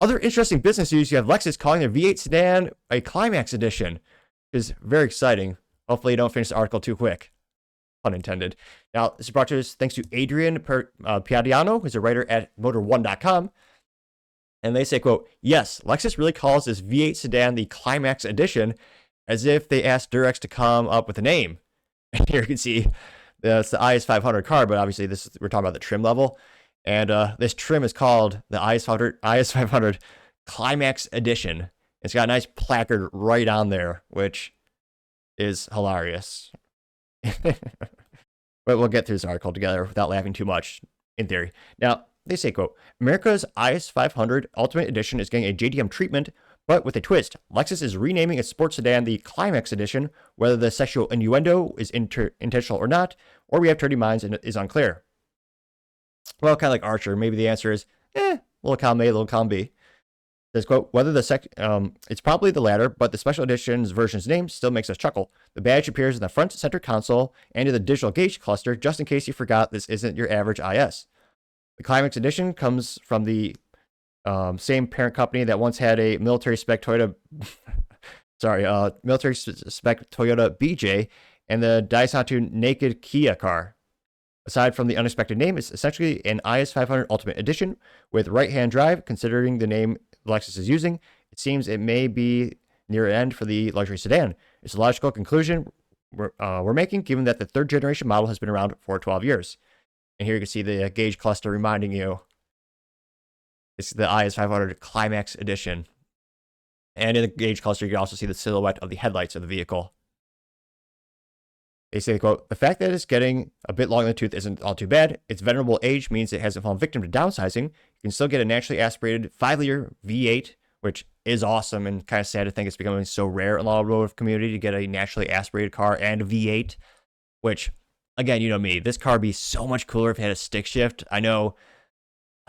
Other interesting business news, you have Lexus calling their V8 sedan a Climax edition, which is very exciting. Hopefully you don't finish the article too quick. Pun intended. Now, this is brought to us thanks to Adrian Piadiano, who's a writer at Motor1.com. And they say, quote, yes, Lexus really calls this V8 sedan the Climax edition, as if they asked Durex to come up with a name. And here you can see it's the is500 car, but obviously we're talking about the trim level. And this trim is called the is500 Climax Edition. It's got a nice placard right on there, which is hilarious. But we'll get through this article together without laughing too much, in theory. Now, they say, quote, America's is500 Ultimate Edition is getting a JDM treatment, but with a twist. Lexus is renaming its sports sedan the Climax Edition. Whether the sexual innuendo is intentional or not, or we have dirty minds, and it is unclear. Well, kind of like Archer. Maybe the answer is, little column A, little column B. It says, quote, whether it's probably the latter, but the special edition's version's name still makes us chuckle. The badge appears in the front center console and in the digital gauge cluster, just in case you forgot this isn't your average IS. The Climax Edition comes from the same parent company that once had a military spec Toyota, military spec Toyota BJ and the Daihatsu Naked Kia car. Aside from the unexpected name, it's essentially an is500 Ultimate Edition with right-hand drive. Considering the name Lexus is using, it seems it may be near an end for the luxury sedan. It's a logical conclusion we're making, given that the third-generation model has been around for 12 years. And here you can see the gauge cluster reminding you it's the is500 Climax Edition. And in the gauge cluster, you can also see the silhouette of the headlights of the vehicle. They say, quote, the fact that it's getting a bit long in the tooth isn't all too bad. Its venerable age means it hasn't fallen victim to downsizing. You can still get a naturally aspirated 5-liter V8, which is awesome and kind of sad to think it's becoming so rare in the automotive community to get a naturally aspirated car and a V8, which, again, you know me, this car would be so much cooler if it had a stick shift. I know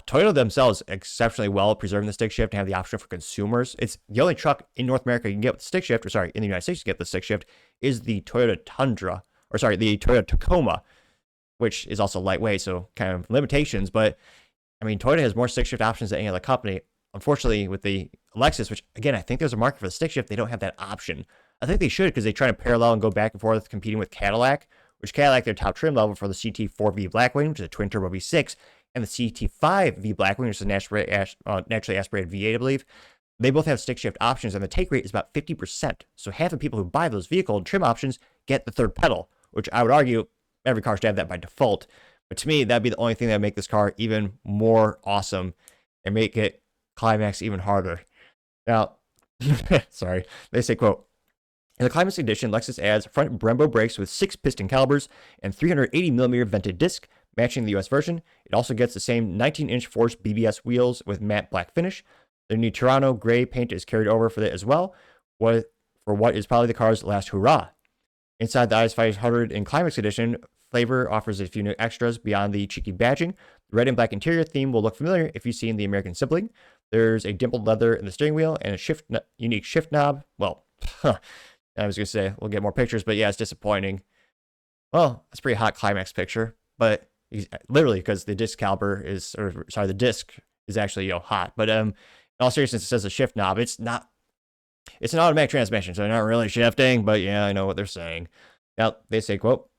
Toyota themselves exceptionally well preserving the stick shift and have the option for consumers. It's the only truck in North America you can get with the stick shift, in the United States you get the stick shift, is the Toyota Tundra. The Toyota Tacoma, which is also lightweight, so kind of limitations. But, I mean, Toyota has more stick shift options than any other company. Unfortunately, with the Lexus, which, again, I think there's a market for the stick shift, they don't have that option. I think they should, because they try to parallel and go back and forth competing with Cadillac, which Cadillac, their top trim level for the CT4V Blackwing, which is a twin-turbo V6, and the CT5V Blackwing, which is a naturally aspirated V8, I believe. They both have stick shift options, and the take rate is about 50%. So half the people who buy those vehicle trim options get the third pedal, which I would argue every car should have that by default. But to me, that'd be the only thing that would make this car even more awesome and make it Climax even harder. Now, they say, quote, in the Climax Edition, Lexus adds front Brembo brakes with 6 piston calibers and 380mm vented disc, matching the US version. It also gets the same 19-inch forged BBS wheels with matte black finish. The new Toronto gray paint is carried over for it as well, for what is probably the car's last hurrah. Inside the is500 in Climax Edition, flavor offers a few new extras beyond the cheeky badging. The red and black interior theme will look familiar if you've seen the American sibling. There's a dimpled leather in the steering wheel and a unique shift knob. Well, I was going to say we'll get more pictures, but yeah, it's disappointing. Well, it's a pretty hot Climax picture, but literally because the disc caliber is, the disc is actually hot. But in all seriousness, it says a shift knob. It's an automatic transmission, so they're not really shifting, but yeah, I know what they're saying. Now, they say, quote,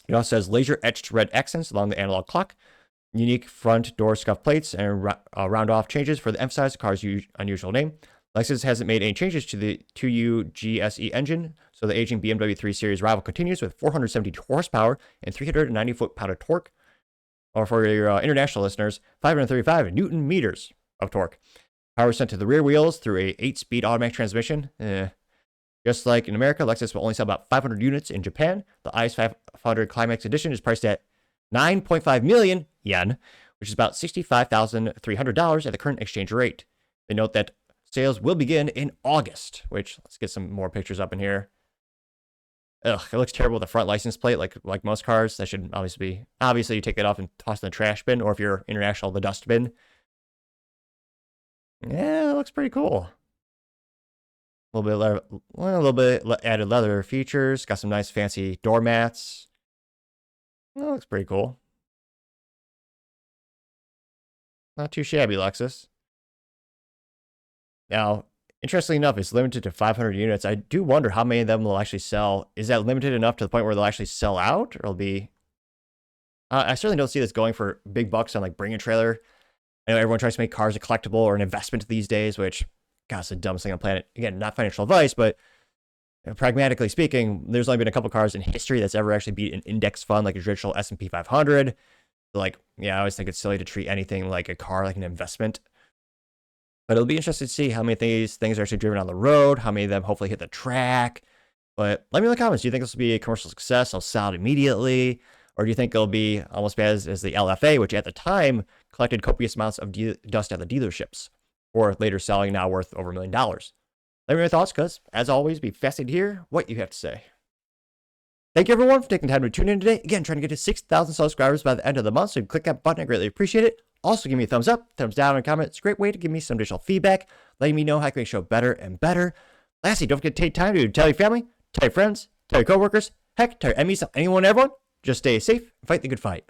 it also says laser-etched red accents along the analog clock, unique front door scuff plates, and round-off changes for the emphasize the car's unusual name. Lexus hasn't made any changes to the 2U GSE engine, so the aging BMW 3 Series rival continues with 472 horsepower and 390 foot-pound of torque. Or for your international listeners, 535 Newton meters of torque. Power sent to the rear wheels through a 8-speed automatic transmission. Just like in America, Lexus will only sell about 500 units in Japan. The is500 Climax Edition is priced at 9.5 million yen, which is about $65,300 at the current exchange rate. They note that sales will begin in August, which, let's get some more pictures up in here. Ugh, it looks terrible with the front license plate, like most cars. That should obviously you take that off and toss it in the trash bin, or if you're international, the dust bin. Yeah, it looks pretty cool. A little bit added leather features. Got some nice fancy doormats. That looks pretty cool. Not too shabby, Lexus. Now, interestingly enough, it's limited to 500 units. I do wonder how many of them will actually sell. Is that limited enough to the point where they'll actually sell out? Or it'll be... I certainly don't see this going for big bucks on like Bring a Trailer. I know everyone tries to make cars a collectible or an investment these days, which, God, it's the dumbest thing on the planet. Again, not financial advice, but pragmatically speaking, there's only been a couple cars in history that's ever actually beat an index fund like a traditional S&P 500. Like, yeah, I always think it's silly to treat anything like a car like an investment. But it'll be interesting to see how many of these things are actually driven on the road, how many of them hopefully hit the track. But let me know in the comments, do you think this will be a commercial success? I'll sell it immediately. Or do you think it'll be almost as bad as the LFA, which at the time collected copious amounts of dust at the dealerships, or later selling now worth over $1 million? Let me know your thoughts, because as always, be fascinated to hear what you have to say. Thank you everyone for taking time to tune in today. Again, trying to get to 6,000 subscribers by the end of the month, so click that button. I greatly appreciate it. Also, give me a thumbs up, thumbs down, and a comment. It's a great way to give me some additional feedback, letting me know how I can make the show better and better. Lastly, don't forget to take time to tell your family, tell your friends, tell your coworkers, heck, tell your enemies, anyone, everyone. Just stay safe and fight the good fight.